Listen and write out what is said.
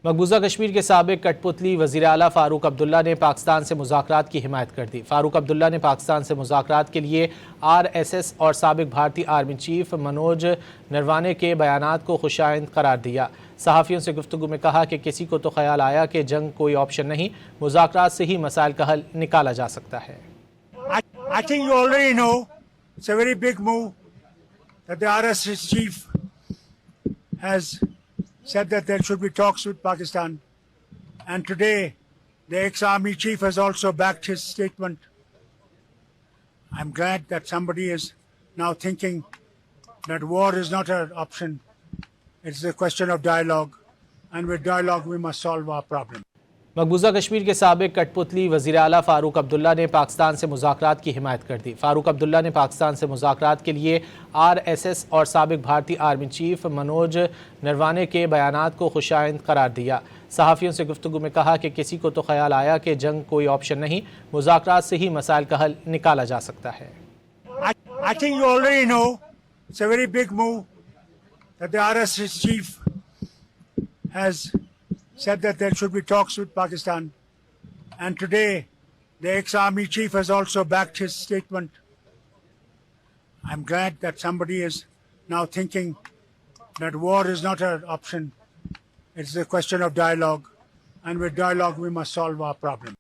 मकबूजा कश्मीर के साबिक कठपुतली वज़ीर आला फ़ारूक अब्दुल्ला ने पाकिस्तान से मुज़ाकरात की हिमायत कर दी। फ़ारूक अब्दुल्ला ने पाकिस्तान से मुज़ाकरात के लिए RSS और साबिक भारतीय आर्मी चीफ मनोज नरवाने के बयानात को खुशाइंद करार दिया। सहाफ़ियों से गुफ्तगू में कहा कि किसी को तो ख्याल आया कि जंग कोई ऑप्शन नहीं, मुज़ाकरात से ही मसाइल का हल निकाला जा सकता है। I think you already know it's a very big move that the RSS chief has said that there should be talks with Pakistan, and today the ex-army chief has also backed his statement. I'm glad that somebody is now thinking that war is not an option. It's a question of dialogue, and with dialogue we must solve our problem. मकबूजा Kashmir के साबिक कठपुतली वज़ीर आला फ़ारूक अब्दुल्ला ने पाकिस्तान से मुज़ाकरात की हिमायत कर दी। फ़ारूक अब्दुल्ला ने पाकिस्तान से मुज़ाकरात के लिए RSS और साबिक भारतीय आर्मी चीफ मनोज नरवाने के बयानात को खुशाइंद करार दिया। सहाफ़ियों से गुफ्तगू में कहा कि किसी को तो ख्याल आया कि जंग कोई ऑप्शन नहीं, मुज़ाकरात से ही मसाइल का हल निकाला जा सकता है। I think you already know it's a very big move that the RSS chief has said that there should be talks with Pakistan, and today the ex-army chief has also backed his statement. I'm glad that somebody is now thinking that war is not an option. It's a question of dialogue, and with dialogue we must solve our problem.